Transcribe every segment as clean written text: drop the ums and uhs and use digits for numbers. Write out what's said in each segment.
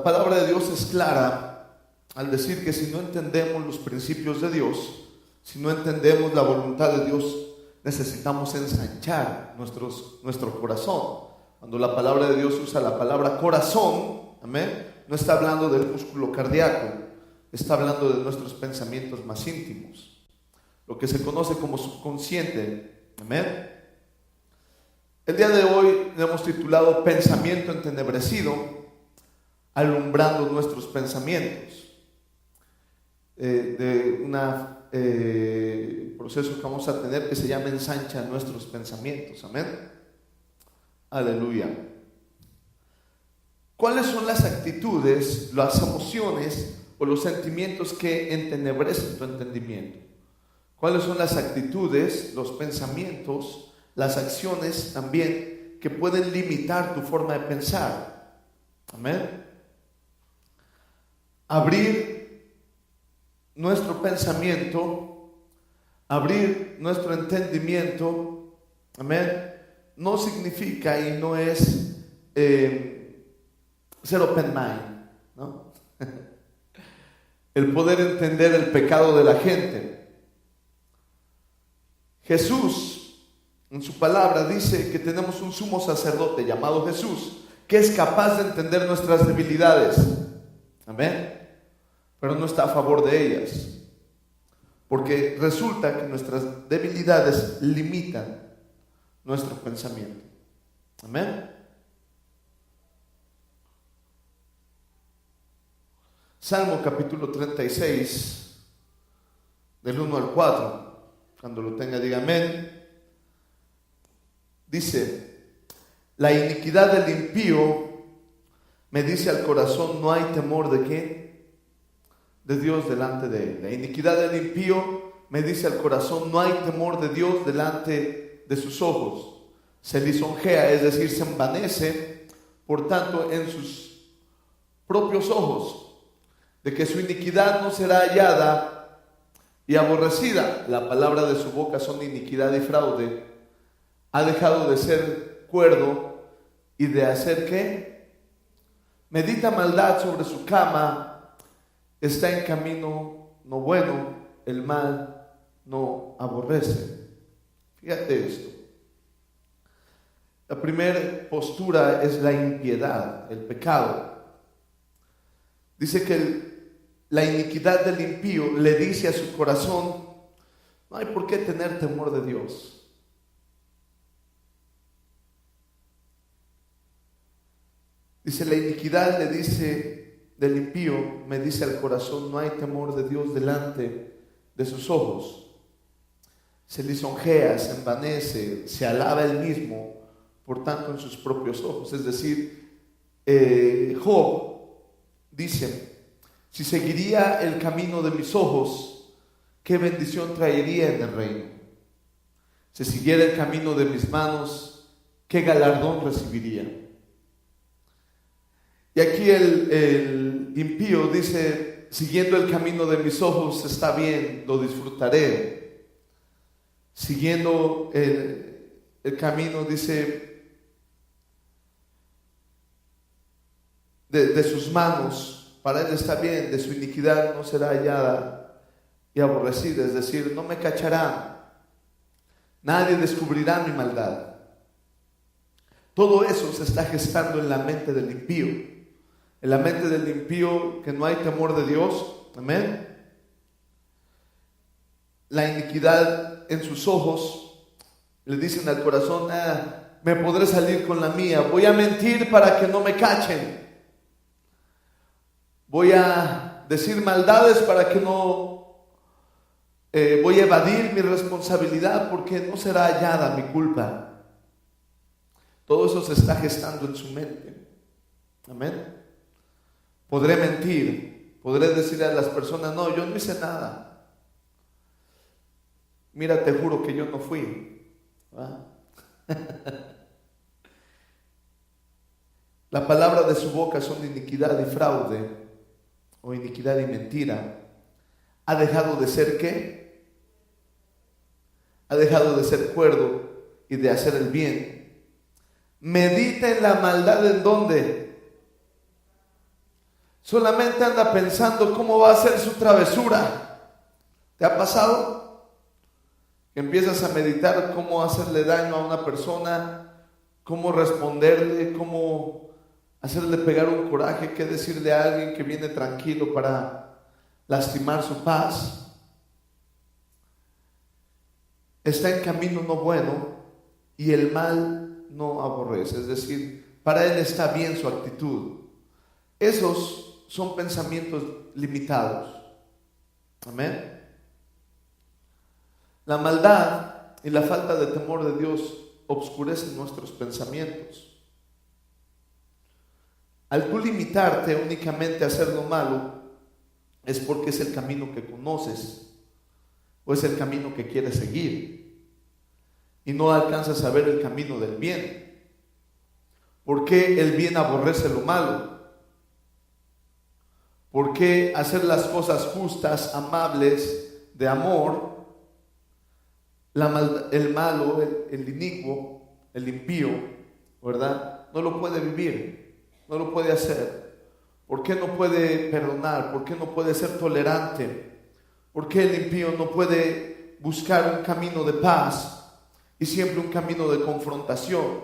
palabra de Dios es clara al decir que si no entendemos los principios de Dios, si no entendemos la voluntad de Dios, necesitamos ensanchar nuestro corazón. Cuando la palabra de Dios usa la palabra corazón, amén, no está hablando del músculo cardíaco, está hablando de nuestros pensamientos más íntimos, lo que se conoce como subconsciente, amén. El día de hoy le hemos titulado Pensamiento entenebrecido, alumbrando nuestros pensamientos, de un proceso que vamos a tener que se llama ensancha nuestros pensamientos, amén. Aleluya. ¿Cuáles son las actitudes, las emociones o los sentimientos que entenebrecen tu entendimiento? ¿Cuáles son las actitudes, los pensamientos, las acciones también que pueden limitar tu forma de pensar? Amén. Abrir nuestro pensamiento, abrir nuestro entendimiento, amén, no significa y no es ser open mind, ¿no? El poder entender el pecado de la gente. Jesús, en su palabra, dice que tenemos un sumo sacerdote llamado Jesús, que es capaz de entender nuestras debilidades, amén, pero no está a favor de ellas, porque resulta que nuestras debilidades limitan nuestro pensamiento, amén. Salmo capítulo 36, del 1 al 4, cuando lo tenga diga amén. Dice: la iniquidad del impío me dice al corazón, no hay temor de ¿qué? De Dios delante de él. La iniquidad del impío me dice al corazón, no hay temor de Dios delante de sus ojos. Se lisonjea, es decir, se envanece, por tanto, en sus propios ojos, de que su iniquidad no será hallada y aborrecida. La palabra de su boca son iniquidad y fraude. Ha dejado de ser cuerdo y de hacer ¿qué? Medita maldad sobre su cama, está en camino no bueno, el mal no aborrece. Fíjate esto. La primera postura es la impiedad, el pecado. Dice que la iniquidad del impío le dice a su corazón, no hay por qué tener temor de Dios. Dice, la iniquidad le dice del impío, me dice al corazón, no hay temor de Dios delante de sus ojos. Se lisonjea, se envanece, se alaba él mismo, por tanto en sus propios ojos. Es decir, Job dice, si seguiría el camino de mis ojos, ¿qué bendición traería en el reino? Si siguiera el camino de mis manos, ¿qué galardón recibiría? Y aquí el impío dice, siguiendo el camino de mis ojos está bien, lo disfrutaré. Siguiendo el camino, dice, de sus manos, para él está bien, de su iniquidad no será hallada y aborrecida, es decir, no me cacharán, nadie descubrirá mi maldad. Todo eso se está gestando en la mente del impío. En la mente del impío que no hay temor de Dios, amén. La iniquidad en sus ojos le dicen al corazón, me podré salir con la mía, voy a mentir para que no me cachen, voy a decir maldades para que no, voy a evadir mi responsabilidad porque no será hallada mi culpa. Todo eso se está gestando en su mente, amén. Podré mentir, podré decirle a las personas, no, yo no hice nada. Mira, te juro que yo no fui. La palabra de su boca son iniquidad y fraude, o iniquidad y mentira. ¿Ha dejado de ser qué? Ha dejado de ser cuerdo y de hacer el bien. Medita en la maldad, ¿en dónde? Solamente anda pensando cómo va a ser su travesura. ¿Te ha pasado? Que empiezas a meditar cómo hacerle daño a una persona, cómo responderle, cómo hacerle pegar un coraje, qué decirle a alguien que viene tranquilo para lastimar su paz. Está en camino no bueno y el mal no aborrece. Es decir, para él está bien su actitud. Esos son pensamientos limitados. Amén. La maldad y la falta de temor de Dios obscurecen nuestros pensamientos. Al tú limitarte únicamente a hacer lo malo, es porque es el camino que conoces o es el camino que quieres seguir y no alcanzas a ver el camino del bien. ¿Por qué el bien aborrece lo malo? ¿Por qué hacer las cosas justas, amables, de amor? El malo, el inicuo, el impío, ¿verdad? No lo puede vivir, no lo puede hacer. ¿Por qué no puede perdonar? ¿Por qué no puede ser tolerante? ¿Por qué el impío no puede buscar un camino de paz y siempre un camino de confrontación?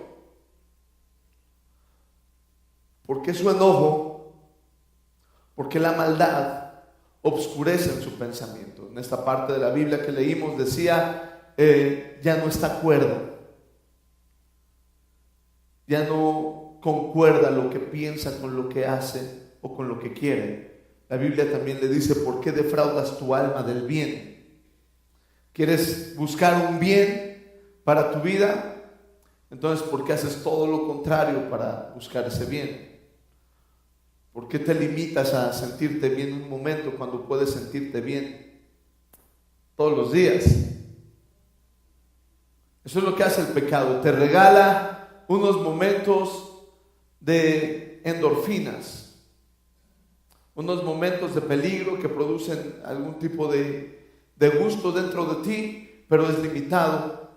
¿Por qué su enojo? Porque la maldad obscurece en su pensamiento. En esta parte de la Biblia que leímos decía, ya no está cuerdo, ya no concuerda lo que piensa con lo que hace o con lo que quiere. La Biblia también le dice, ¿por qué defraudas tu alma del bien? ¿Quieres buscar un bien para tu vida? Entonces, ¿por qué haces todo lo contrario para buscar ese bien? ¿Por qué te limitas a sentirte bien un momento cuando puedes sentirte bien todos los días? Eso es lo que hace el pecado. Te regala unos momentos de endorfinas, unos momentos de peligro que producen algún tipo de gusto dentro de ti, pero es limitado.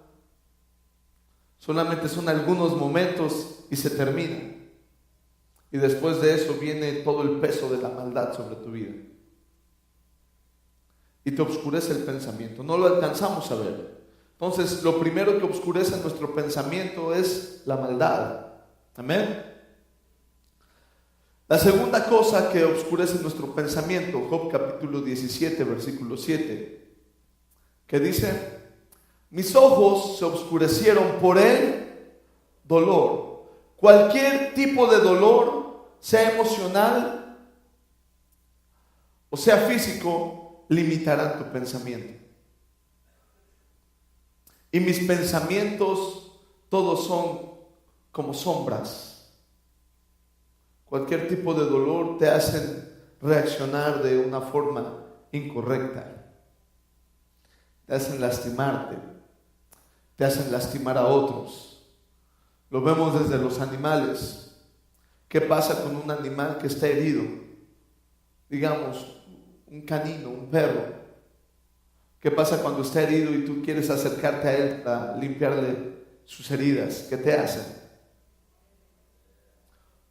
Solamente son algunos momentos y se termina. Y después de eso viene todo el peso de la maldad sobre tu vida. Y te oscurece el pensamiento. No lo alcanzamos a ver. Entonces, lo primero que oscurece nuestro pensamiento es la maldad. Amén. La segunda cosa que oscurece nuestro pensamiento, Job capítulo 17, versículo 7, que dice, mis ojos se oscurecieron por el dolor. Cualquier tipo de dolor, sea emocional o sea físico, limitarán tu pensamiento. Y mis pensamientos todos son como sombras. Cualquier tipo de dolor te hacen reaccionar de una forma incorrecta. Te hacen lastimarte. Te hacen lastimar a otros. Lo vemos desde los animales. ¿Qué pasa con un animal que está herido? Digamos, un canino, un perro. ¿Qué pasa cuando está herido y tú quieres acercarte a él para limpiarle sus heridas? ¿Qué te hacen?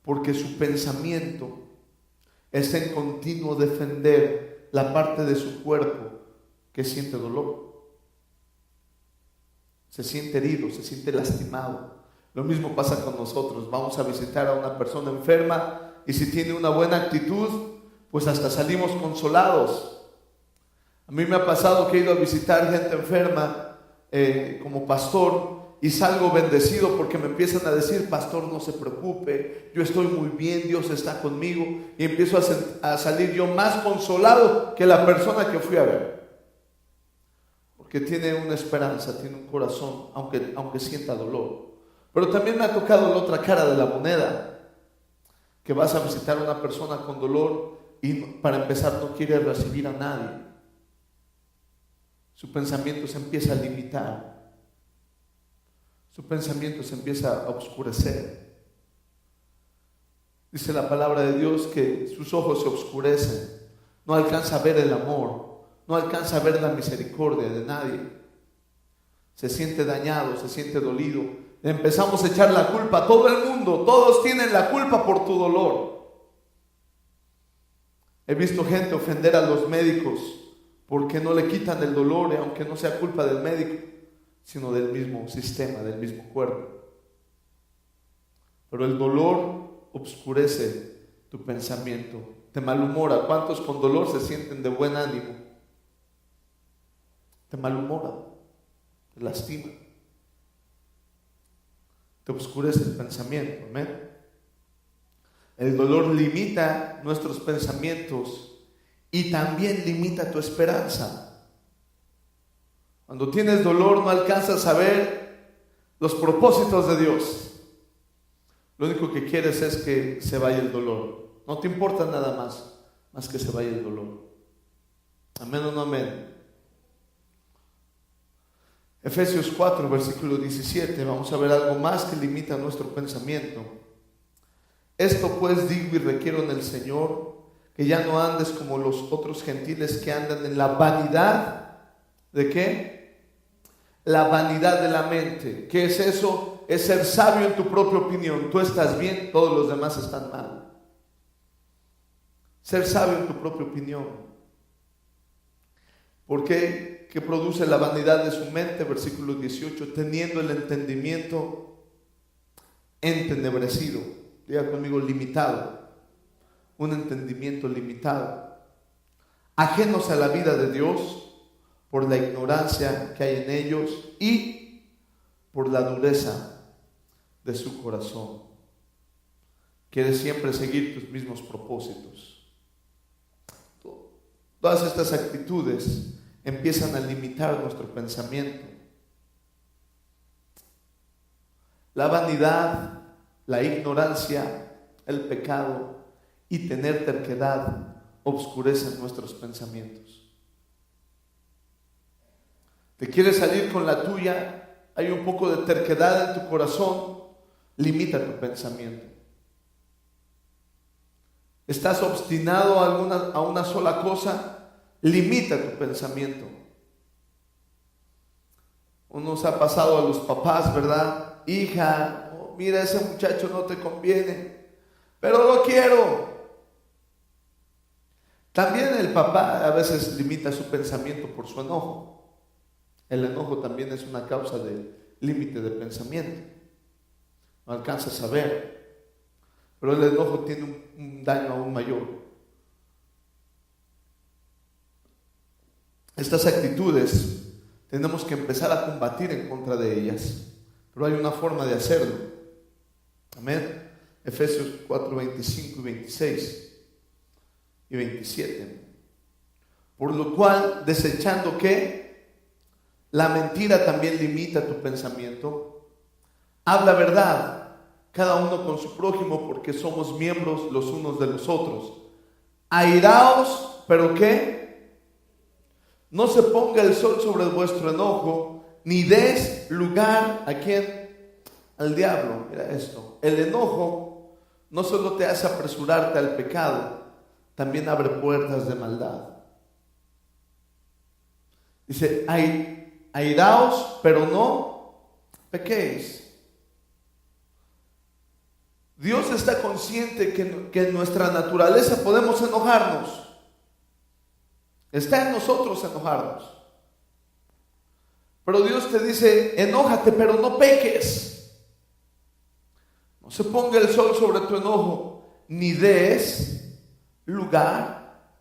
Porque su pensamiento está en continuo defender la parte de su cuerpo que siente dolor. Se siente herido, se siente lastimado. Lo mismo pasa con nosotros. Vamos a visitar a una persona enferma y si tiene una buena actitud, pues hasta salimos consolados. A mí me ha pasado que he ido a visitar gente enferma como pastor y salgo bendecido porque me empiezan a decir, pastor, no se preocupe, yo estoy muy bien, Dios está conmigo, y empiezo a salir yo más consolado que la persona que fui a ver, porque tiene una esperanza, tiene un corazón, aunque sienta dolor. Pero también me ha tocado la otra cara de la moneda, que vas a visitar a una persona con dolor y para empezar no quiere recibir a nadie. Su pensamiento se empieza a limitar. Su pensamiento se empieza a oscurecer. Dice la palabra de Dios que sus ojos se oscurecen. No alcanza a ver el amor. No alcanza a ver la misericordia de nadie. Se siente dañado, se siente dolido. Le empezamos a echar la culpa a todo el mundo. Todos tienen la culpa por tu dolor. He visto gente ofender a los médicos porque no le quitan el dolor, aunque no sea culpa del médico, sino del mismo sistema, del mismo cuerpo. Pero el dolor obscurece tu pensamiento, te malhumora. ¿Cuántos con dolor se sienten de buen ánimo? Te malhumora, te lastima, te oscurece el pensamiento. Amén. El dolor limita nuestros pensamientos y también limita tu esperanza. Cuando tienes dolor no alcanzas a ver los propósitos de Dios. Lo único que quieres es que se vaya el dolor. No te importa nada más que se vaya el dolor. Amén o no amén. Efesios 4, versículo 17. Vamos a ver algo más que limita nuestro pensamiento. Esto pues digo y requiero en el Señor, que ya no andes como los otros gentiles que andan en la vanidad. ¿De qué? La vanidad de la mente. ¿Qué es eso? Es ser sabio en tu propia opinión. Tú estás bien, todos los demás están mal. Ser sabio en tu propia opinión. ¿Por qué? ¿Qué produce la vanidad de su mente? Versículo 18. Teniendo el entendimiento entenebrecido. Diga conmigo, limitado. Un entendimiento limitado. Ajenos a la vida de Dios por la ignorancia que hay en ellos y por la dureza de su corazón. Quieres siempre seguir tus mismos propósitos. Todas estas actitudes empiezan a limitar nuestro pensamiento. La vanidad, la ignorancia, el pecado y tener terquedad obscurecen nuestros pensamientos. ¿Te quieres salir con la tuya? Hay un poco de terquedad en tu corazón, limita tu pensamiento. ¿Estás obstinado a una sola cosa? Limita tu pensamiento. Nos ha pasado a los papás, ¿verdad? Hija, mira, ese muchacho no te conviene, pero lo quiero. También el papá a veces limita su pensamiento por su enojo. El enojo también es una causa de límite de pensamiento. No alcanzas a ver, pero el enojo tiene un daño aún mayor. Estas actitudes tenemos que empezar a combatir en contra de ellas, pero hay una forma de hacerlo. Amén. Efesios 4, 25 y 26 y 27. Por lo cual, desechando que la mentira también limita tu pensamiento, habla verdad, cada uno con su prójimo, porque somos miembros los unos de los otros. Airaos, pero ¿qué? No se ponga el sol sobre vuestro enojo, ni des lugar ¿a quién? Al diablo. Mira esto, el enojo no solo te hace apresurarte al pecado, también abre puertas de maldad. Dice, airaos, pero no pequéis. Dios está consciente que en nuestra naturaleza podemos enojarnos. Está en nosotros enojarnos. Pero Dios te dice, enójate, pero no peques. No se ponga el sol sobre tu enojo, ni des lugar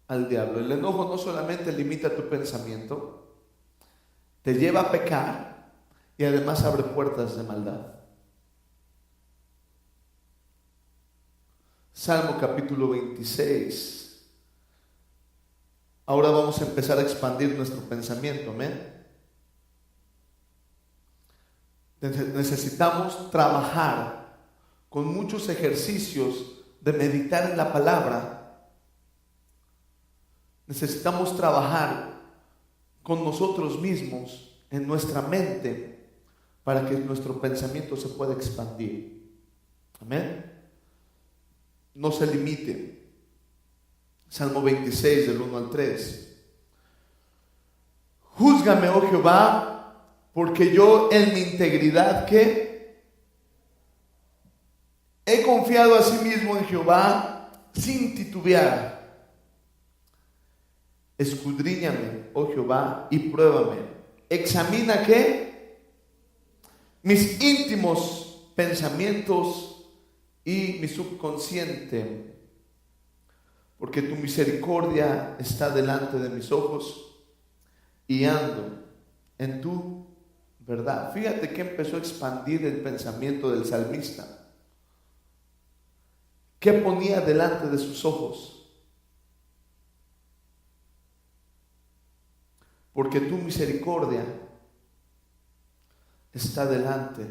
al diablo. El enojo no solamente limita tu pensamiento, te lleva a pecar y además abre puertas de maldad. Salmo capítulo 26. Ahora vamos a empezar a expandir nuestro pensamiento, amén. Necesitamos trabajar con muchos ejercicios de meditar en la palabra. Necesitamos trabajar con nosotros mismos, en nuestra mente, para que nuestro pensamiento se pueda expandir. Amén. No se limite. Salmo 26, del 1 al 3. Júzgame, oh Jehová, porque yo en mi integridad, ¿qué? He confiado a sí mismo en Jehová sin titubear. Escudriñame, oh Jehová, y pruébame. Examina ¿qué? Mis íntimos pensamientos y mi subconsciente, porque tu misericordia está delante de mis ojos y ando en tu verdad. Fíjate que empezó a expandir el pensamiento del salmista. ¿Qué ponía delante de sus ojos? Porque tu misericordia está delante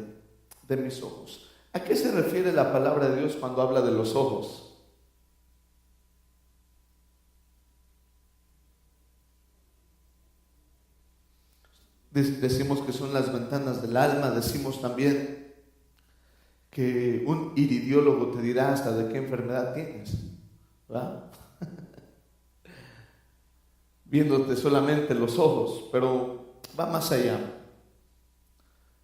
de mis ojos. ¿A qué se refiere la palabra de Dios cuando habla de los ojos? Decimos que son las ventanas del alma. Decimos también que un iridiólogo te dirá hasta de qué enfermedad tienes, ¿verdad? Viéndote solamente los ojos, pero va más allá.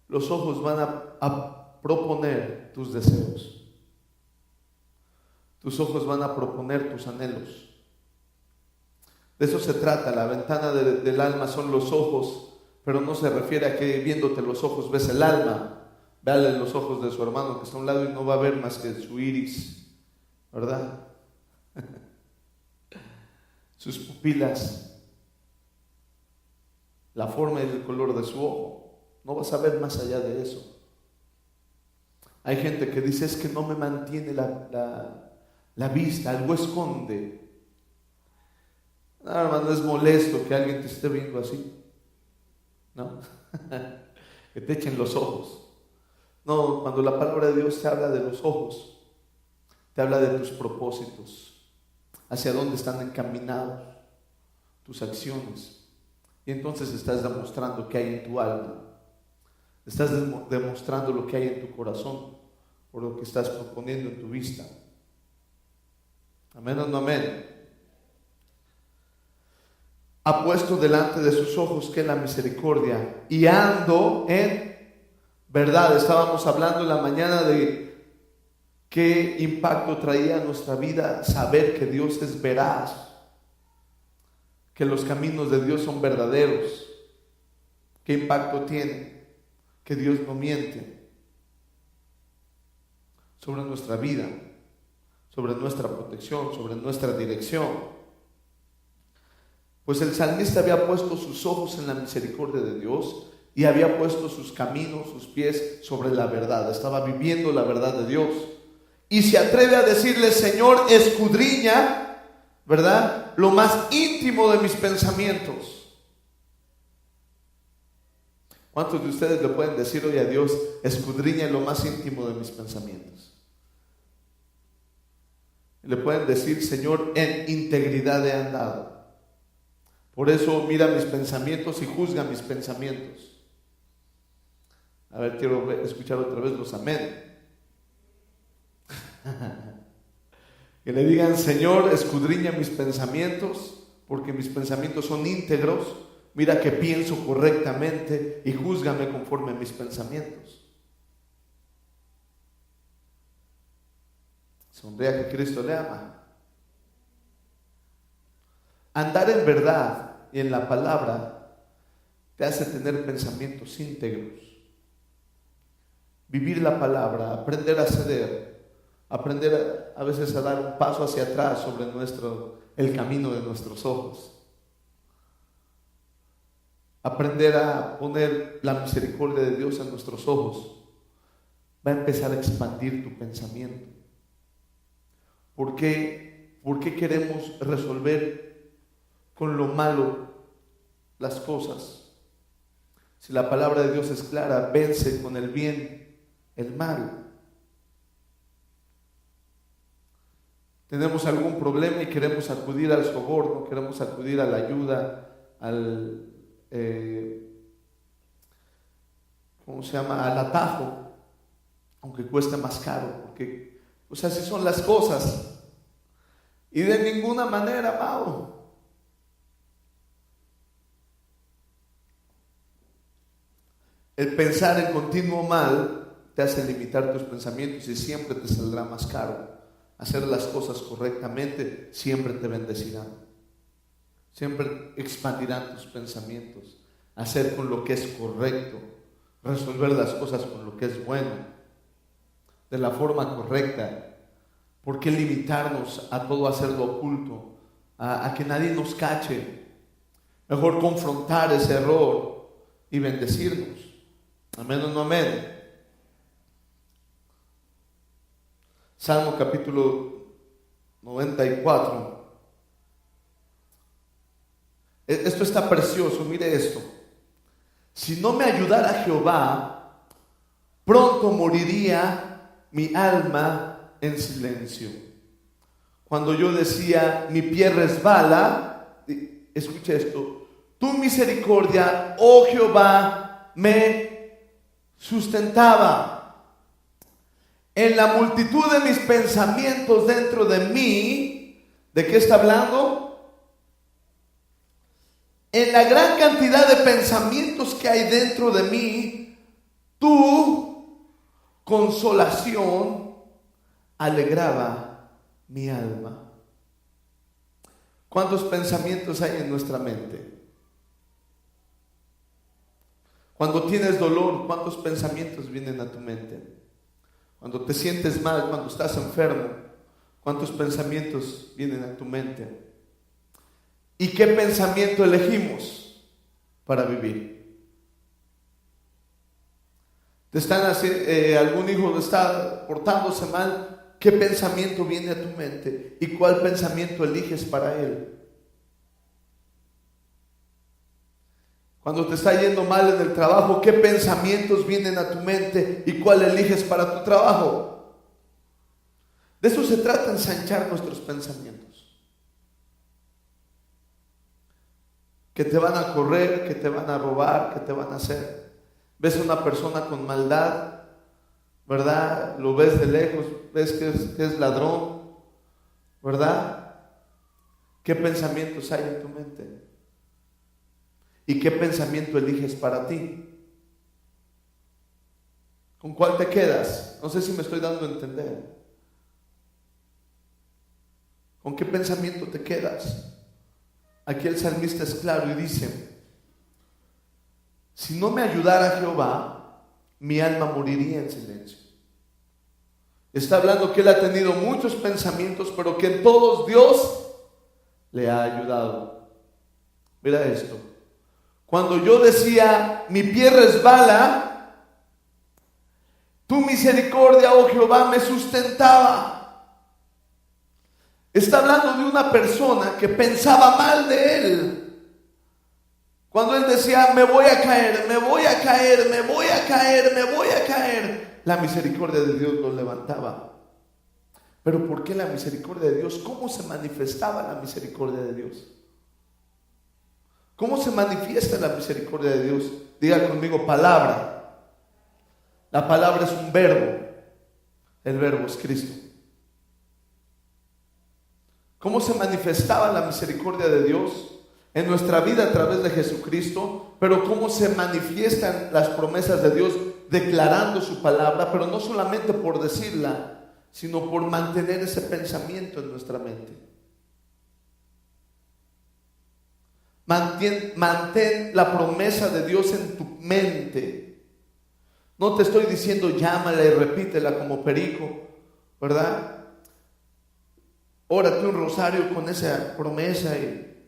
Los ojos van a proponer tus deseos. Tus ojos van a proponer tus anhelos. De eso se trata. La ventana del alma son los ojos, pero no se refiere a que viéndote los ojos ves el alma. Véale los ojos de su hermano que está a un lado y no va a ver más que su iris, ¿verdad? Sus pupilas, la forma y el color de su ojo. No vas a ver más allá de eso. Hay gente que dice, es que no me mantiene la vista, algo esconde. No, hermano, es molesto que alguien te esté viendo así, ¿no? Que te echen los ojos. No, cuando la palabra de Dios te habla de los ojos, te habla de tus propósitos, hacia dónde están encaminados tus acciones. Y entonces estás demostrando qué hay en tu alma. Estás demostrando lo que hay en tu corazón por lo que estás proponiendo en tu vista. Amén o no amén. Ha puesto delante de sus ojos que es la misericordia y ando en verdad. Estábamos hablando en la mañana de qué impacto traía a nuestra vida saber que Dios es veraz, que los caminos de Dios son verdaderos. ¿Qué impacto tiene? Que Dios no miente sobre nuestra vida, sobre nuestra protección, sobre nuestra dirección. Pues el salmista había puesto sus ojos en la misericordia de Dios y había puesto sus caminos, sus pies sobre la verdad. Estaba viviendo la verdad de Dios. Y se atreve a decirle, Señor, escudriña, ¿verdad?, lo más íntimo de mis pensamientos. ¿Cuántos de ustedes le pueden decir hoy a Dios, escudriña lo más íntimo de mis pensamientos? Le pueden decir, Señor, en integridad he andado. Por eso mira mis pensamientos y juzga mis pensamientos. A ver, quiero escuchar otra vez los amén. Que le digan, Señor, escudriña mis pensamientos, porque mis pensamientos son íntegros. Mira que pienso correctamente y júzgame conforme a mis pensamientos. Sonría que Cristo le ama. Andar en verdad y en la palabra te hace tener pensamientos íntegros. Vivir la palabra, aprender a ceder, aprender a veces a dar un paso hacia atrás sobre el camino de nuestros ojos. Aprender a poner la misericordia de Dios en nuestros ojos va a empezar a expandir tu pensamiento. ¿Por qué queremos resolver con lo malo las cosas? Si la palabra de Dios es clara, vence con el bien el mal. Tenemos algún problema y queremos acudir al soborno, queremos acudir a la ayuda, al atajo, aunque cueste más caro, porque pues así son las cosas. Y de ninguna manera, amado, el pensar en continuo mal te hace limitar tus pensamientos y siempre te saldrá más caro. Hacer las cosas correctamente siempre te bendecirán. siempre expandirán tus pensamientos, hacer con lo que es correcto, resolver las cosas con lo que es bueno, de la forma correcta. ¿Por qué limitarnos a todo hacerlo oculto, a que nadie nos cache? Mejor confrontar ese error y bendecirnos. Amén o no amén. Salmo capítulo 94. Esto está precioso, mire esto. Si no me ayudara Jehová, pronto moriría mi alma en silencio. Cuando yo decía, mi pie resbala, escucha esto, tu misericordia, oh Jehová, me sustentaba. En la multitud de mis pensamientos dentro de mí, ¿de qué está hablando? En la gran cantidad de pensamientos que hay dentro de mí, tu consolación alegraba mi alma. ¿Cuántos pensamientos hay en nuestra mente? Cuando tienes dolor, ¿cuántos pensamientos vienen a tu mente? Cuando te sientes mal, cuando estás enfermo, ¿cuántos pensamientos vienen a tu mente? ¿Y qué pensamiento elegimos para vivir? Algún hijo está portándose mal, ¿qué pensamiento viene a tu mente? ¿Y cuál pensamiento eliges para él? Cuando te está yendo mal en el trabajo, ¿qué pensamientos vienen a tu mente y cuál eliges para tu trabajo? De eso se trata, ensanchar nuestros pensamientos. Que te van a correr, que te van a robar, que te van a hacer. Ves a una persona con maldad, ¿verdad? Lo ves de lejos, ves que es ladrón, ¿verdad? ¿Qué pensamientos hay en tu mente? ¿Y qué pensamiento eliges para ti? ¿Con cuál te quedas? No sé si me estoy dando a entender. ¿Con qué pensamiento te quedas? Aquí el salmista es claro y dice, si no me ayudara Jehová, mi alma moriría en silencio. Está hablando que él ha tenido muchos pensamientos, pero que en todos Dios le ha ayudado. Mira esto. Cuando yo decía, mi pie resbala, tu misericordia, oh Jehová, me sustentaba. Está hablando de una persona que pensaba mal de él. Cuando él decía, me voy a caer, me voy a caer, me voy a caer, me voy a caer, la misericordia de Dios lo levantaba. Pero ¿por qué la misericordia de Dios? ¿Cómo se manifestaba la misericordia de Dios? ¿Cómo se manifiesta la misericordia de Dios? Diga conmigo, palabra. La palabra es un verbo. El verbo es Cristo. ¿Cómo se manifestaba la misericordia de Dios en nuestra vida a través de Jesucristo? Pero ¿cómo se manifiestan las promesas de Dios declarando su palabra? Pero no solamente por decirla, sino por mantener ese pensamiento en nuestra mente. Mantén la promesa de Dios en tu mente. No te estoy diciendo llámala y repítela como perico, ¿verdad? Órate un rosario con esa promesa y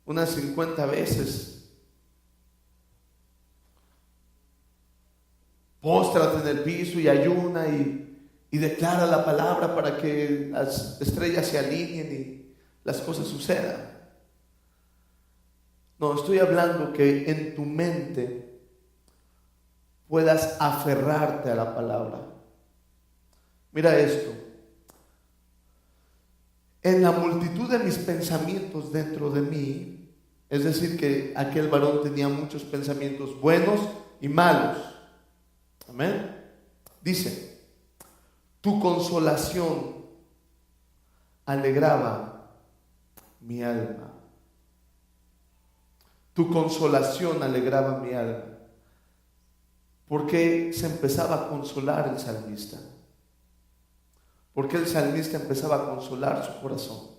unas 50 veces. Póstrate en el piso y ayuna y declara la palabra para que las estrellas se alineen y las cosas sucedan. No, estoy hablando que en tu mente puedas aferrarte a la palabra. Mira esto. En la multitud de mis pensamientos dentro de mí, es decir, que aquel varón tenía muchos pensamientos buenos y malos. Amén. Dice, tu consolación alegraba mi alma. Tu consolación alegraba mi alma. ¿Por qué se empezaba a consolar el salmista? ¿Por qué el salmista empezaba a consolar su corazón?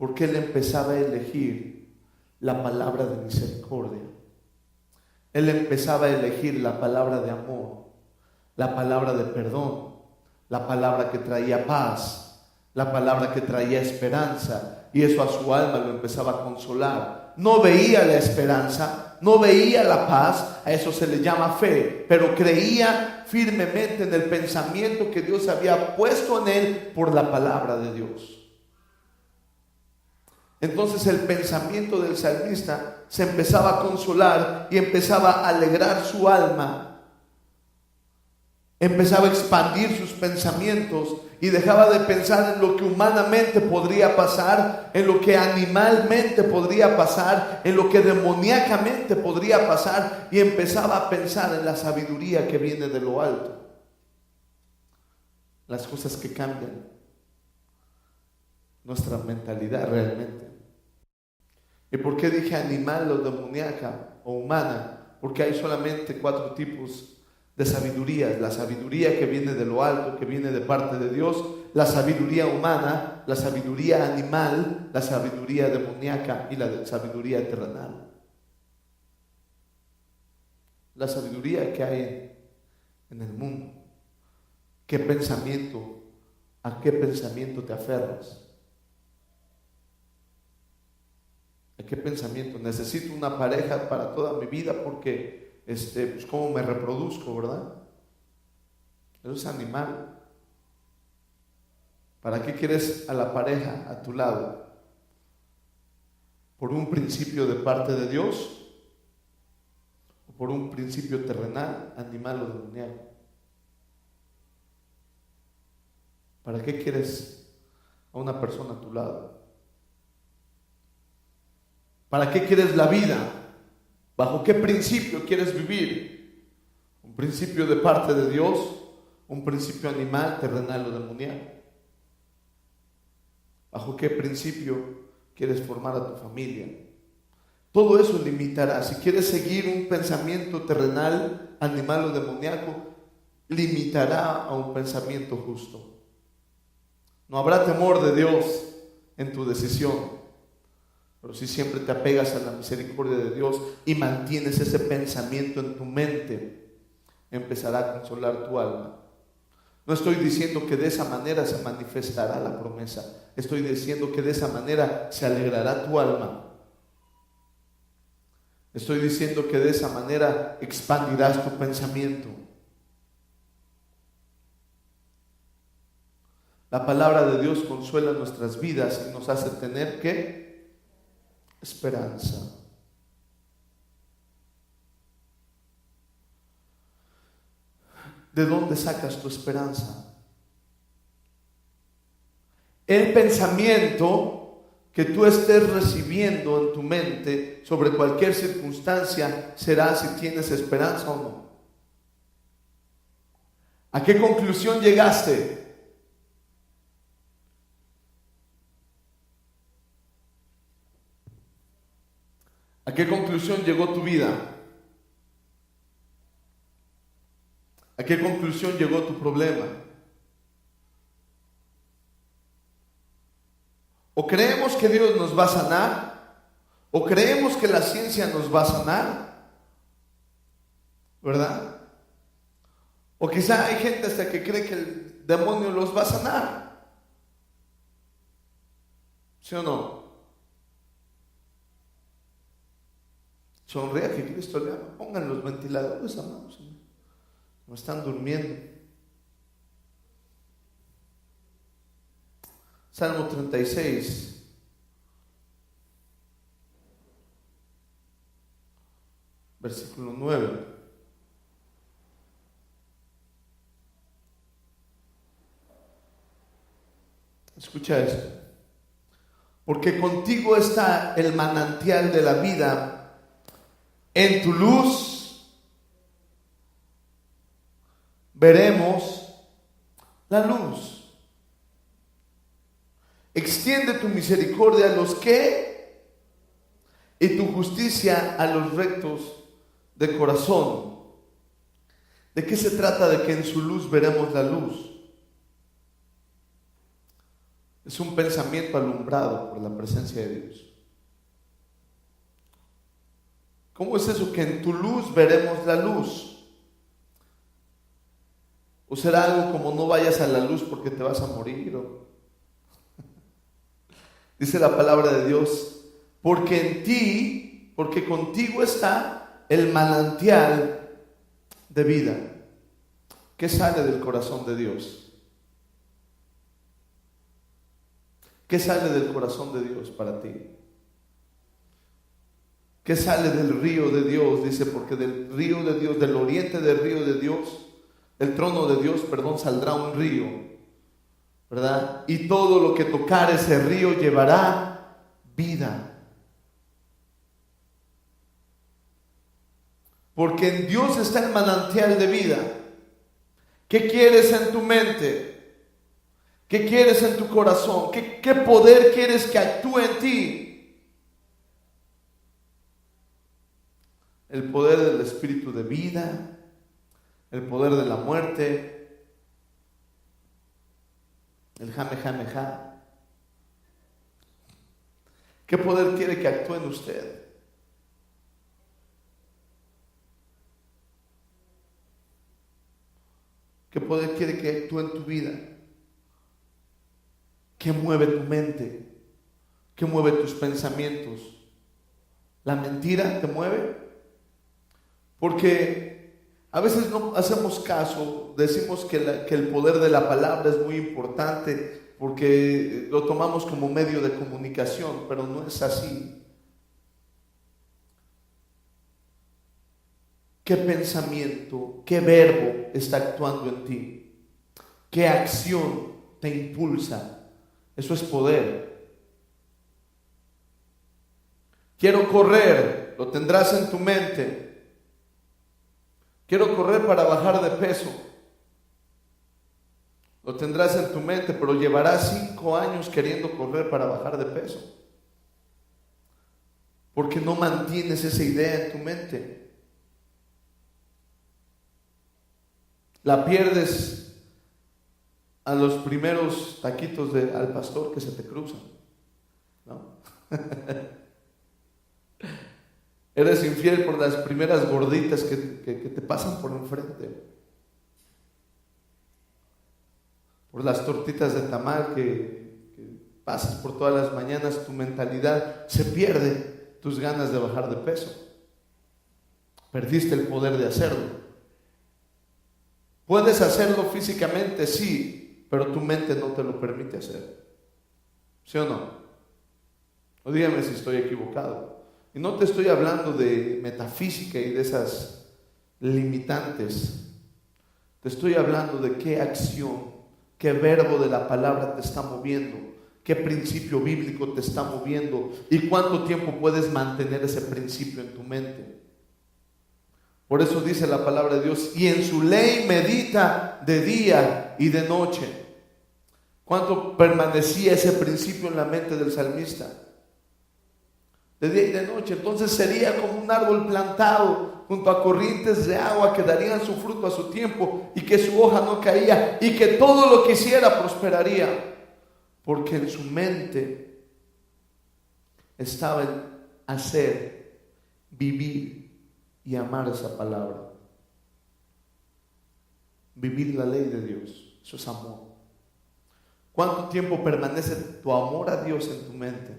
Porque él empezaba a elegir la palabra de misericordia. Él empezaba a elegir la palabra de amor, la palabra de perdón, la palabra que traía paz, la palabra que traía esperanza, y eso a su alma lo empezaba a consolar. No veía la esperanza, no veía la paz, a eso se le llama fe, pero creía firmemente en el pensamiento que Dios había puesto en él por la palabra de Dios. Entonces el pensamiento del salmista se empezaba a consolar y empezaba a alegrar su alma. Empezaba a expandir sus pensamientos y dejaba de pensar en lo que humanamente podría pasar, en lo que animalmente podría pasar, en lo que demoníacamente podría pasar, y empezaba a pensar en la sabiduría que viene de lo alto. Las cosas que cambian nuestra mentalidad realmente. ¿Y por qué dije animal o demoníaca o humana? Porque hay solamente 4 tipos de sabiduría: la sabiduría que viene de lo alto, que viene de parte de Dios, la sabiduría humana, la sabiduría animal, la sabiduría demoníaca y la sabiduría terrenal. La sabiduría que hay en el mundo. ¿Qué pensamiento? ¿A qué pensamiento te aferras? ¿A qué pensamiento? Necesito una pareja para toda mi vida porque pues cómo me reproduzco, ¿verdad? Eso es animal. ¿Para qué quieres a la pareja a tu lado? ¿Por un principio de parte de Dios? ¿O por un principio terrenal, animal o demoníaco? ¿Para qué quieres a una persona a tu lado? ¿Para qué quieres la vida? ¿Bajo qué principio quieres vivir? ¿Un principio de parte de Dios? ¿Un principio animal, terrenal o demoníaco? ¿Bajo qué principio quieres formar a tu familia? Todo eso limitará. Si quieres seguir un pensamiento terrenal, animal o demoníaco, limitará a un pensamiento justo. No habrá temor de Dios en tu decisión. Pero si siempre te apegas a la misericordia de Dios y mantienes ese pensamiento en tu mente, empezará a consolar tu alma. No estoy diciendo que de esa manera se manifestará la promesa. Estoy diciendo que de esa manera se alegrará tu alma. Estoy diciendo que de esa manera expandirás tu pensamiento. La palabra de Dios consuela nuestras vidas y nos hace tener ¿qué? Esperanza. ¿De dónde sacas tu esperanza? El pensamiento que tú estés recibiendo en tu mente sobre cualquier circunstancia será si tienes esperanza o no. ¿A qué conclusión llegaste? ¿A qué conclusión llegó tu vida? ¿A qué conclusión llegó tu problema? ¿O creemos que Dios nos va a sanar? ¿O creemos que la ciencia nos va a sanar? ¿Verdad? O quizá hay gente hasta que cree que el demonio los va a sanar. ¿Sí o no? Sonría que Cristo le ama. Pongan los ventiladores, amados. No están durmiendo. Salmo 36. Versículo 9. Escucha esto. Porque contigo está el manantial de la vida. En tu luz veremos la luz. Extiende tu misericordia a los que y tu justicia a los rectos de corazón. ¿De qué se trata? De que en su luz veremos la luz. Es un pensamiento alumbrado por la presencia de Dios. ¿Cómo es eso? Que en tu luz veremos la luz. ¿O será algo como no vayas a la luz porque te vas a morir? Dice la palabra de Dios, porque contigo está el manantial de vida. ¿Qué sale del corazón de Dios? ¿Qué sale del corazón de Dios para ti? ¿Qué sale del río de Dios? Dice, porque del río de Dios, del oriente del río de Dios, del trono de Dios, saldrá un río, ¿verdad? Y todo lo que tocar ese río llevará vida. Porque en Dios está el manantial de vida. ¿Qué quieres en tu mente? ¿Qué quieres en tu corazón? ¿Qué poder quieres que actúe en ti? El poder del espíritu de vida, el poder de la muerte, el jame. ¿Qué poder quiere que actúe en usted? ¿Qué poder quiere que actúe en tu vida? ¿Qué mueve tu mente? ¿Qué mueve tus pensamientos? ¿La mentira te mueve? Porque a veces no hacemos caso, decimos que el poder de la palabra es muy importante porque lo tomamos como medio de comunicación, pero no es así. ¿Qué pensamiento, qué verbo está actuando en ti? ¿Qué acción te impulsa? Eso es poder. Quiero correr, lo tendrás en tu mente. Quiero correr para bajar de peso. Lo tendrás en tu mente, pero llevarás 5 años queriendo correr para bajar de peso. Porque no mantienes esa idea en tu mente. La pierdes a los primeros taquitos al pastor que se te cruzan, ¿no? Eres infiel por las primeras gorditas que te pasan por enfrente. Por las tortitas de tamal que pasas por todas las mañanas, tu mentalidad se pierde, tus ganas de bajar de peso. Perdiste el poder de hacerlo. Puedes hacerlo físicamente, sí, pero tu mente no te lo permite hacer. ¿Sí o no? O dígame si estoy equivocado. Y no te estoy hablando de metafísica y de esas limitantes. Te estoy hablando de qué acción, qué verbo de la palabra te está moviendo, qué principio bíblico te está moviendo y cuánto tiempo puedes mantener ese principio en tu mente. Por eso dice la palabra de Dios, y en su ley medita de día y de noche. ¿Cuánto permanecía ese principio en la mente del salmista? De día y de noche. Entonces sería como un árbol plantado junto a corrientes de agua que darían su fruto a su tiempo y que su hoja no caía y que todo lo que hiciera prosperaría, porque en su mente estaba el hacer, vivir y amar esa palabra. Vivir la ley de Dios, eso es amor. ¿Cuánto tiempo permanece tu amor a Dios en tu mente?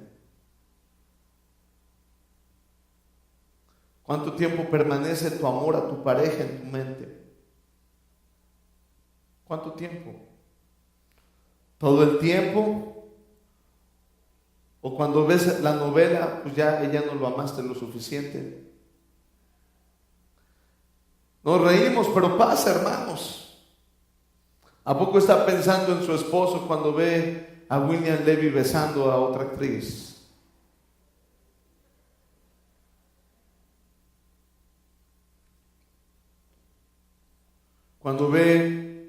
¿Cuánto tiempo permanece tu amor a tu pareja en tu mente? ¿Cuánto tiempo? ¿Todo el tiempo? ¿O cuando ves la novela, pues ya no lo amaste lo suficiente? Nos reímos, pero pasa, hermanos. ¿A poco está pensando en su esposo cuando ve a William Levy besando a otra actriz? Cuando ve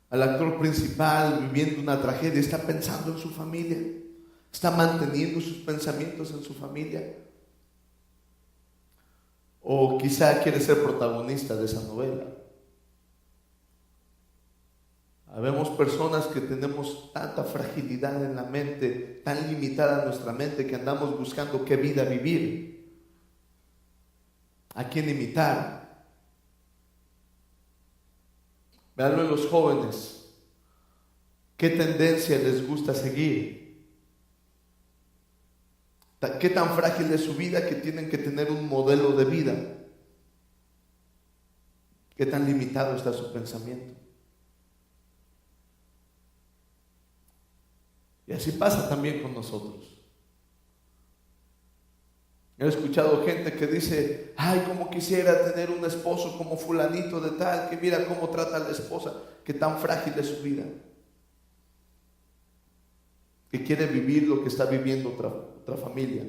al actor principal viviendo una tragedia, está pensando en su familia, está manteniendo sus pensamientos en su familia. O quizá quiere ser protagonista de esa novela. Habemos personas que tenemos tanta fragilidad en la mente, tan limitada nuestra mente, que andamos buscando qué vida vivir, a quién imitar. Veanlo en los jóvenes, qué tendencia les gusta seguir, qué tan frágil es su vida que tienen que tener un modelo de vida, qué tan limitado está su pensamiento. Y así pasa también con nosotros. He escuchado gente que dice: ay, cómo quisiera tener un esposo como fulanito de tal, que mira cómo trata a la esposa, que tan frágil es su vida, que quiere vivir lo que está viviendo otra familia,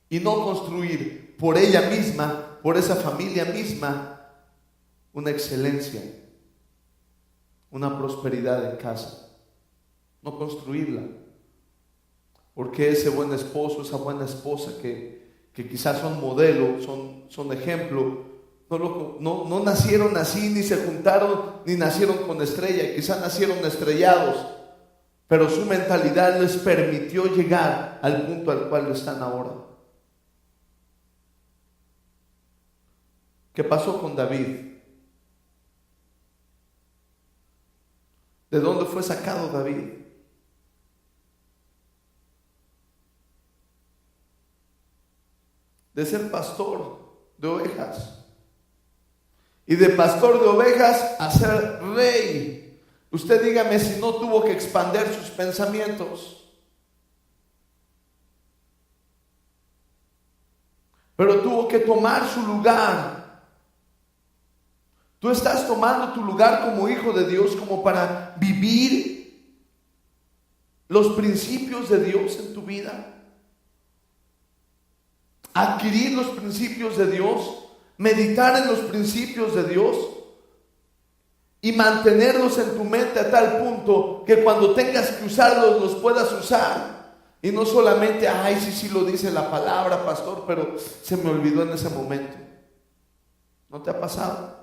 y no construir por ella misma, por esa familia misma, una excelencia, una prosperidad en casa. No construirla, porque ese buen esposo, esa buena esposa que quizás son modelo, son ejemplo, no nacieron así, ni se juntaron, ni nacieron con estrella, quizás nacieron estrellados, pero su mentalidad les permitió llegar al punto al cual están ahora. ¿Qué pasó con David? ¿De dónde fue sacado David? De ser pastor de ovejas, y de pastor de ovejas a ser rey. Usted dígame si no tuvo que expandir sus pensamientos, pero tuvo que tomar su lugar. Tú estás tomando tu lugar como hijo de Dios, como para vivir los principios de Dios en tu vida, adquirir los principios de Dios, meditar en los principios de Dios y mantenerlos en tu mente a tal punto que cuando tengas que usarlos, los puedas usar. Y no solamente, ay, sí lo dice la palabra, pastor, pero se me olvidó en ese momento. ¿No te ha pasado?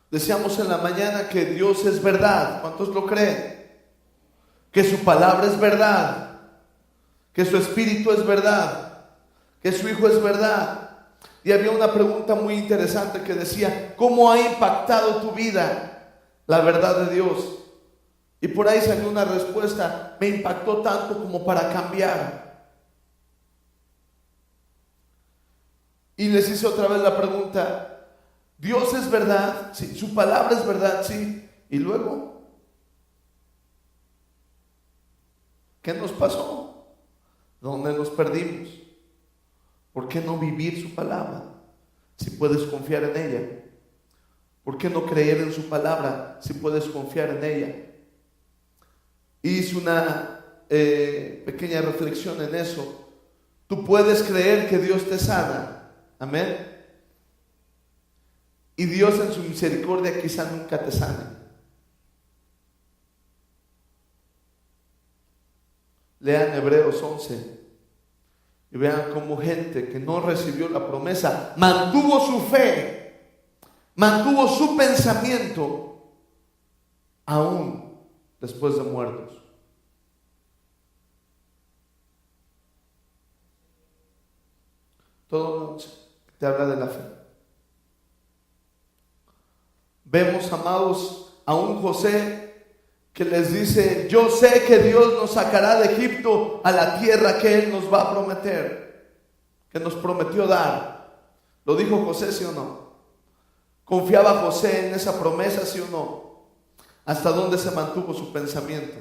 Decíamos en la mañana que Dios es verdad. ¿Cuántos lo creen? Que su palabra es verdad, que su espíritu es verdad, que su hijo es verdad. Y había una pregunta muy interesante que decía: ¿cómo ha impactado tu vida la verdad de Dios? Y por ahí salió una respuesta: me impactó tanto como para cambiar. Y les hice otra vez la pregunta: ¿Dios es verdad? Sí. ¿Su palabra es verdad? Sí. Y luego, ¿qué nos pasó? ¿Dónde nos perdimos? ¿Por qué no vivir su palabra si puedes confiar en ella? ¿Por qué no creer en su palabra si puedes confiar en ella? Hice una pequeña reflexión en eso. Tú puedes creer que Dios te sana, amén, y Dios en su misericordia quizá nunca te sane. Lean Hebreos 11 y vean cómo gente que no recibió la promesa mantuvo su fe, mantuvo su pensamiento aún después de muertos. Todo te habla de la fe. Vemos, amados, a un José que les dice: yo sé que Dios nos sacará de Egipto a la tierra que Él nos va a prometer, que nos prometió dar. ¿Lo dijo José, sí o no? ¿Confiaba José en esa promesa, sí o no? ¿Hasta dónde se mantuvo su pensamiento?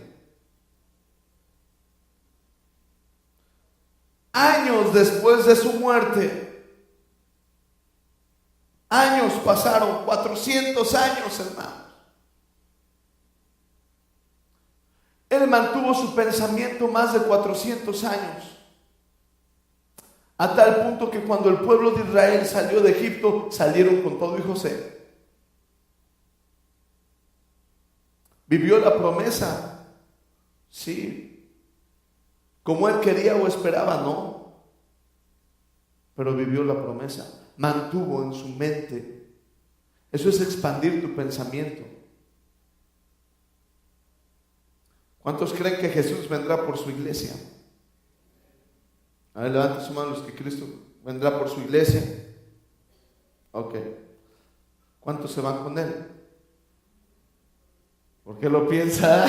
Años después de su muerte, años pasaron, 400 años, hermanos. Él mantuvo su pensamiento más de 400 años, a tal punto que cuando el pueblo de Israel salió de Egipto, salieron con todo y José. ¿Vivió la promesa? Sí. ¿Como él quería o esperaba? No. Pero vivió la promesa. mantuvo en su mente. Eso es expandir tu pensamiento. ¿Cuántos creen que Jesús vendrá por su iglesia? A ver, levanten su mano los que Cristo vendrá por su iglesia. Ok. ¿Cuántos se van con Él? ¿Por qué lo piensa?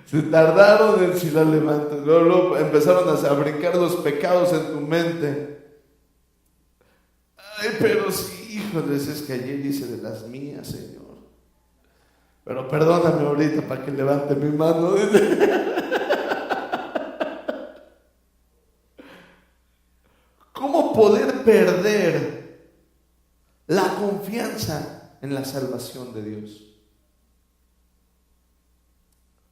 Se tardaron en si la levantan. Luego empezaron a brincar los pecados en tu mente. Ay, pero sí, híjoles, es que ayer hice de las mías, Señor. Pero perdóname ahorita para que levante mi mano. ¿Cómo poder perder la confianza en la salvación de Dios?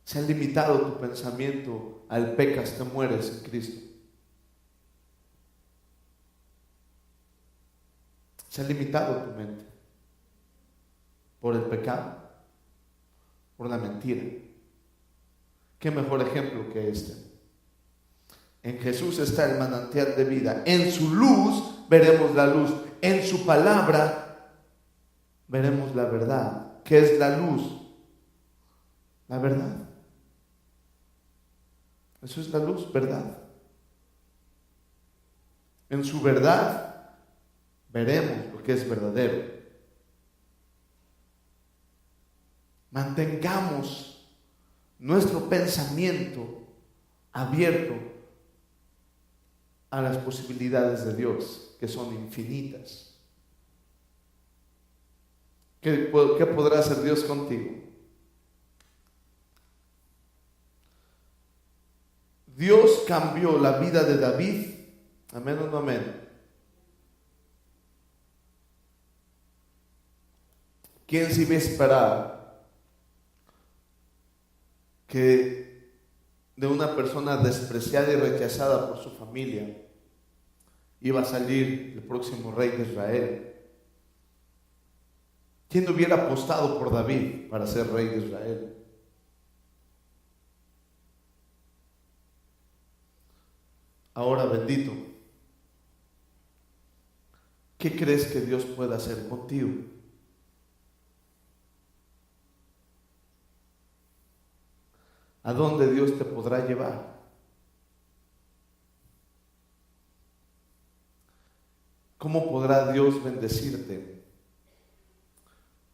Se ha limitado tu pensamiento al pecas, te mueres en Cristo. Se ha limitado tu mente por el pecado, por la mentira. ¿Qué mejor ejemplo que este? En Jesús está el manantial de vida. En su luz veremos la luz. En su palabra veremos la verdad. ¿Qué es la luz? La verdad. Eso es la luz, verdad. En su verdad veremos lo que es verdadero. Mantengamos nuestro pensamiento abierto a las posibilidades de Dios, que son infinitas. ¿Qué podrá hacer Dios contigo? Dios cambió la vida de David. Amén o no amén. ¿Quién se iba a esperar que de una persona despreciada y rechazada por su familia iba a salir el próximo rey de Israel? ¿Quién hubiera apostado por David para ser rey de Israel? Ahora, bendito, ¿qué crees que Dios pueda hacer contigo? ¿A dónde Dios te podrá llevar? ¿Cómo podrá Dios bendecirte?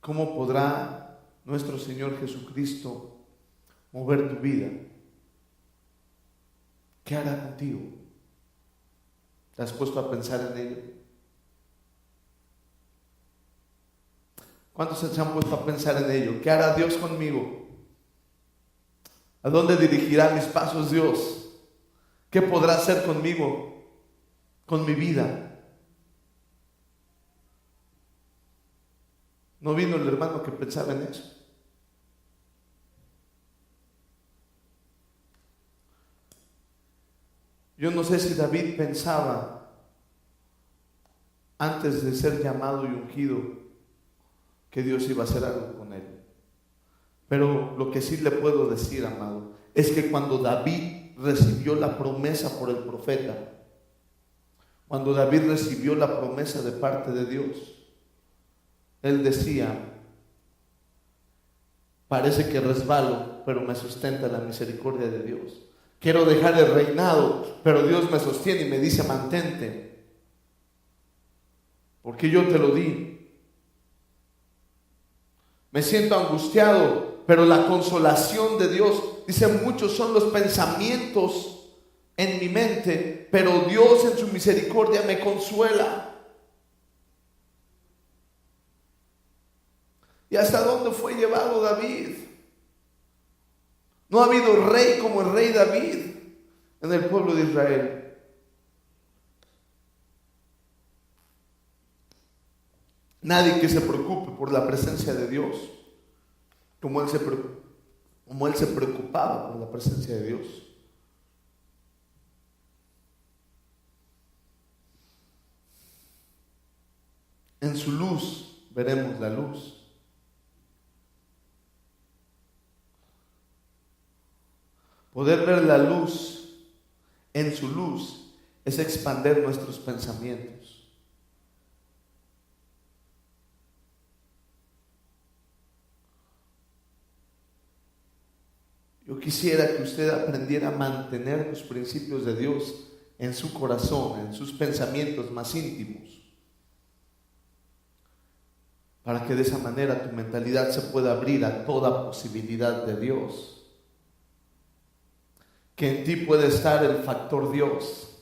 ¿Cómo podrá nuestro Señor Jesucristo mover tu vida? ¿Qué hará contigo? ¿Te has puesto a pensar en ello? ¿Cuántos se han puesto a pensar en ello? ¿Qué hará Dios conmigo? ¿A dónde dirigirá mis pasos Dios? ¿Qué podrá hacer conmigo? Con mi vida. ¿No vino el hermano que pensaba en eso? Yo no sé si David pensaba, antes de ser llamado y ungido, que Dios iba a hacer algo con él. Pero lo que sí le puedo decir, amado, es que cuando David recibió la promesa por el profeta, cuando David recibió la promesa de parte de Dios, él decía: parece que resbalo, pero me sustenta la misericordia de Dios. Quiero dejar el reinado, pero Dios me sostiene y me dice: mantente, porque yo te lo di. Me siento angustiado, pero la consolación de Dios, dice, muchos son los pensamientos en mi mente, pero Dios en su misericordia me consuela. ¿Y hasta dónde fue llevado David? No ha habido rey como el rey David en el pueblo de Israel. Nadie que se preocupe por la presencia de Dios como él se preocupaba por la presencia de Dios. En su luz veremos la luz. Poder ver la luz en su luz es expander nuestros pensamientos. Yo quisiera que usted aprendiera a mantener los principios de Dios en su corazón, en sus pensamientos más íntimos, para que de esa manera tu mentalidad se pueda abrir a toda posibilidad de Dios. Que en ti puede estar el factor Dios.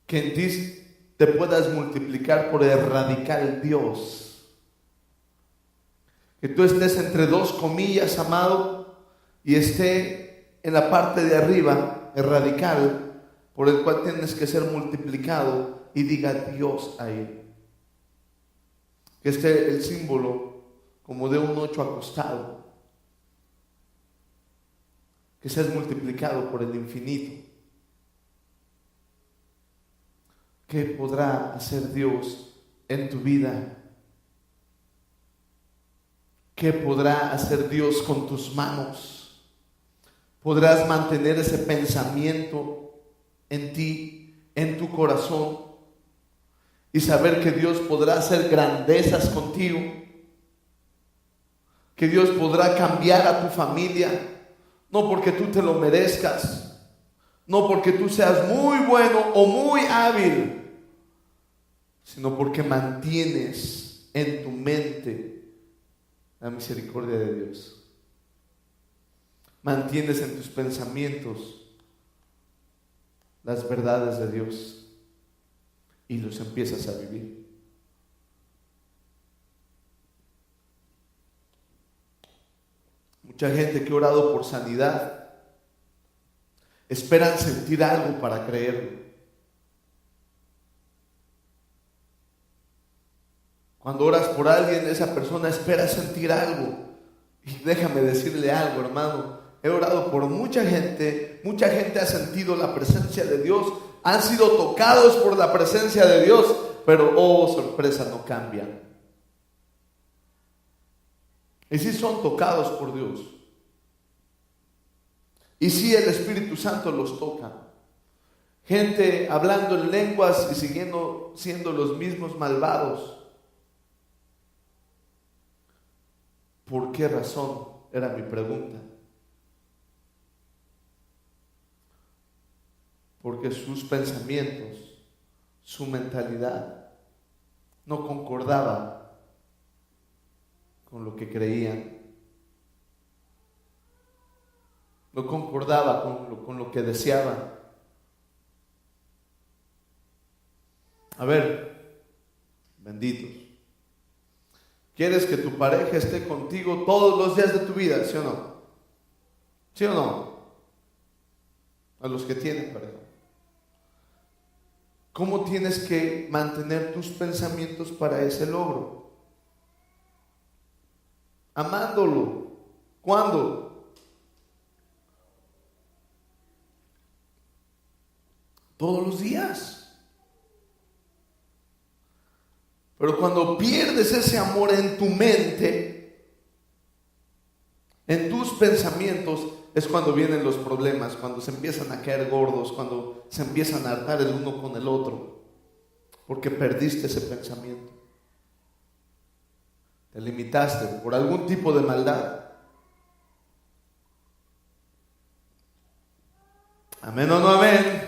Que en ti te puedas multiplicar por el radical Dios. Que tú estés entre dos comillas, amado, y esté en la parte de arriba, el radical, por el cual tienes que ser multiplicado, y diga Dios ahí. Que esté el símbolo como de un 8 acostado. Que seas multiplicado por el infinito. ¿Qué podrá hacer Dios en tu vida? ¿Qué podrá hacer Dios con tus manos? ¿Podrás mantener ese pensamiento en ti, en tu corazón, y saber que Dios podrá hacer grandezas contigo? Que Dios podrá cambiar a tu familia. No porque tú te lo merezcas, no porque tú seas muy bueno o muy hábil, sino porque mantienes en tu mente la misericordia de Dios. Mantienes en tus pensamientos las verdades de Dios y los empiezas a vivir. Mucha gente que ha orado por sanidad esperan sentir algo para creerlo. Cuando oras por alguien, esa persona espera sentir algo. Y déjame decirle algo, hermano. He orado por mucha gente ha sentido la presencia de Dios, han sido tocados por la presencia de Dios, pero oh, sorpresa, no cambian. Y sí son tocados por Dios. Y sí el Espíritu Santo los toca. Gente hablando en lenguas y siendo los mismos malvados. ¿Por qué razón? Era mi pregunta. Porque sus pensamientos, su mentalidad no concordaba con lo que creían, no concordaba con lo que deseaban. A ver, benditos, ¿quieres que tu pareja esté contigo todos los días de tu vida? ¿Sí o no? ¿Sí o no? A los que tienen pareja. ¿Cómo tienes que mantener tus pensamientos para ese logro? Amándolo. ¿Cuándo? Todos los días. Pero cuando pierdes ese amor en tu mente, en tus pensamientos, es cuando vienen los problemas, cuando se empiezan a caer gordos, cuando se empiezan a hartar el uno con el otro, porque perdiste ese pensamiento. Te limitaste por algún tipo de maldad. ¿Amén o no amén?